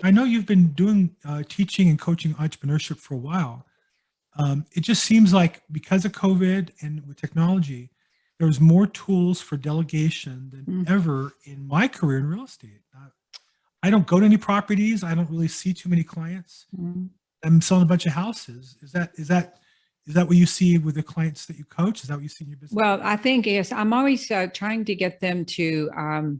I know you've been doing teaching and coaching entrepreneurship for a while. It just seems like because of COVID and with technology, there's more tools for delegation than ever in my career in real estate. I don't go to any properties. I don't really see too many clients. I'm selling a bunch of houses. Is that what you see with the clients that you coach? Is that what you see in your business? Well, I think, yes, I'm always trying to get them to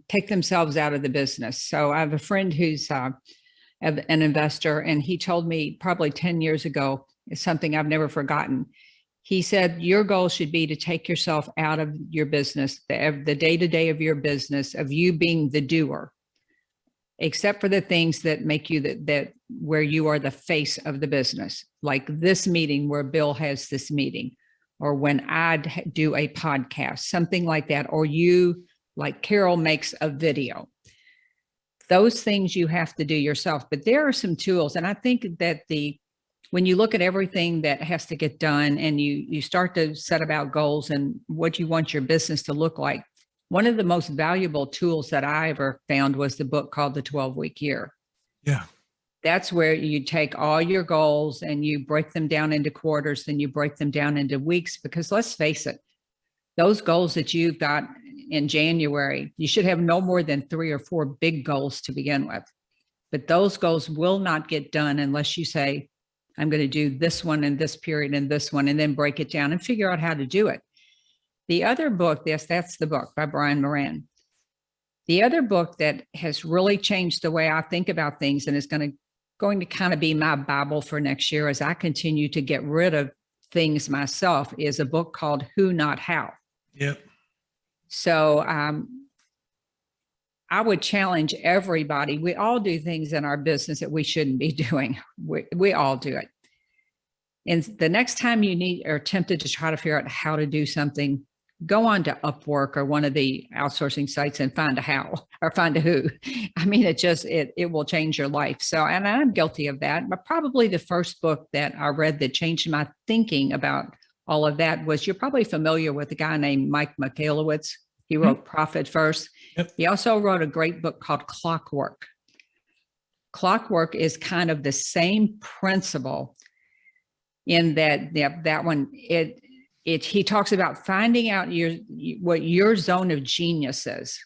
take themselves out of the business. So I have a friend who's an investor, and he told me probably 10 years ago, is something I've never forgotten. He said, your goal should be to take yourself out of your business, the day-to-day of your business, of you being the doer, except for the things that make you that where you are the face of the business, like this meeting where Bill has this meeting, or when I do a podcast, something like that, or you, like Carol, makes a video. Those things you have to do yourself. But there are some tools, and I think that when you look at everything that has to get done, and you start to set about goals and what you want your business to look like, one of the most valuable tools that I ever found was the book called The 12-Week Year. Yeah. That's where you take all your goals and you break them down into quarters, then you break them down into weeks, because let's face it, those goals that you've got in January, you should have no more than 3 or 4 big goals to begin with. But those goals will not get done unless you say, I'm going to do this one in this period and this one, and then break it down and figure out how to do it. The other book, that's the book by Brian Moran. The other book that has really changed the way I think about things, and is going to kind of be my Bible for next year as I continue to get rid of things myself, is a book called Who Not How. Yep. So I would challenge everybody. We all do things in our business that we shouldn't be doing. We all do it. And the next time you are tempted to try to figure out how to do something, go on to Upwork or one of the outsourcing sites and find a how or find a who. I mean, it will change your life. So, and I'm guilty of that, but probably the first book that I read that changed my thinking about all of that was, you're probably familiar with a guy named Mike Michalowicz. He wrote Profit First. Yep. He also wrote a great book called Clockwork. Clockwork is kind of the same principle in that one. He talks about finding out what your zone of genius is,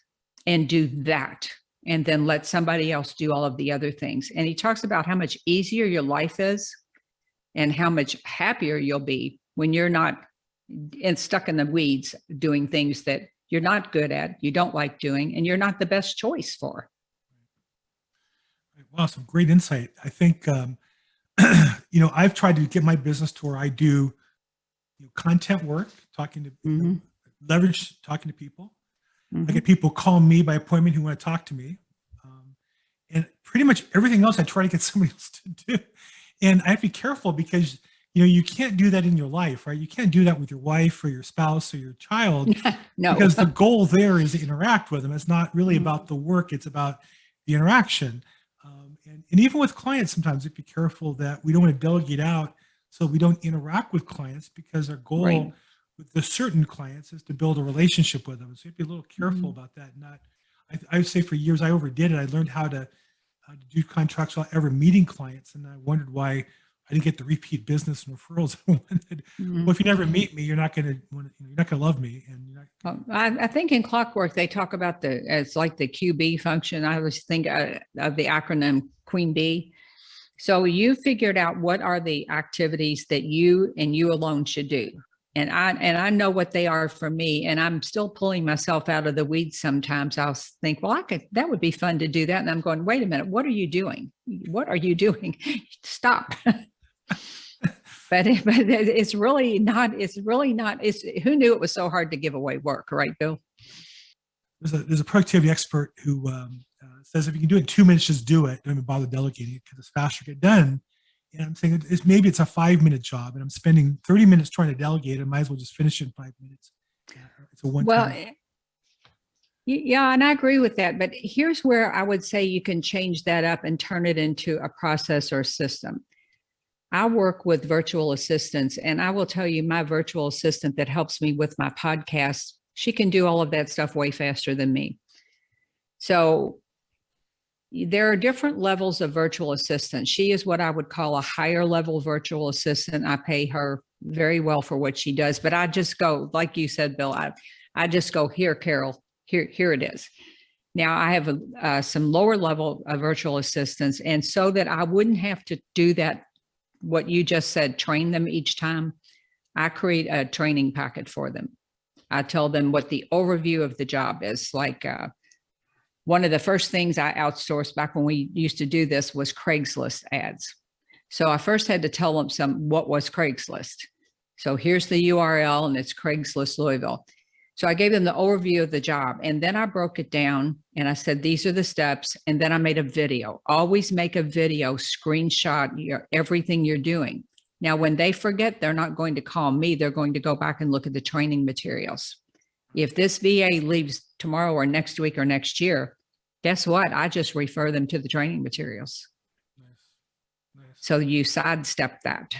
and do that, and then let somebody else do all of the other things. And he talks about how much easier your life is and how much happier you'll be when you're not stuck in the weeds doing things that you're not good at, you don't like doing, and you're not the best choice for. Wow, some great insight. I think, I've tried to get my business to where I do content work, talking to leverage, talking to people. I get people call me by appointment who want to talk to me. And pretty much everything else I try to get somebody else to do. And I have to be careful because, you can't do that in your life, right? You can't do that with your wife or your spouse or your child. No. Because the goal there is to interact with them. It's not really about the work. It's about the interaction. And even with clients, sometimes we have to be careful that we don't want to delegate out so we don't interact with clients, because our goal with the certain clients is to build a relationship with them. So you have to be a little careful about that. I would say for years I overdid it. I learned how to do contracts without ever meeting clients, and I wondered why I didn't get the repeat business and referrals I wanted. Well, if you never meet me, you're not going to love me. And you're not I think in Clockwork they talk about it's like the QB function. I always think of the acronym Queen Bee. So you figured out what are the activities that you and you alone should do. And I know what they are for me, and I'm still pulling myself out of the weeds sometimes. I'll think, well, that would be fun to do that. And I'm going, wait a minute, what are you doing? What are you doing? Stop. But it's really not, who knew it was so hard to give away work, right, Bill? There's a productivity expert who says if you can do it in 2 minutes, just do it. Don't even bother delegating it because it's faster to get done. And I'm saying maybe it's a 5-minute job and I'm spending 30 minutes trying to delegate. I might as well just finish it in 5 minutes. It's a one-time. Well, yeah, and I agree with that. But here's where I would say you can change that up and turn it into a process or a system. I work with virtual assistants, and I will tell you, my virtual assistant that helps me with my podcast, she can do all of that stuff way faster than me. So There are different levels of virtual assistant. She is what I would call a higher level virtual assistant. I pay her very well for what she does, but I just go, like you said, Bill, I just go, here, Carol, here it is. Now I have some lower level virtual assistants. And so that I wouldn't have to do that, what you just said, train them each time, I create a training packet for them. I tell them what the overview of the job is. Like one of the first things I outsourced back when we used to do this was Craigslist ads. So I first had to tell them what was Craigslist. So here's the URL and it's Craigslist Louisville. So I gave them the overview of the job, and then I broke it down and I said, these are the steps. And then I made a video. Always make a video, screenshot everything you're doing. Now, when they forget, they're not going to call me. They're going to go back and look at the training materials. If this VA leaves tomorrow or next week or next year, guess what? I just refer them to the training materials. Nice. So you sidestep that.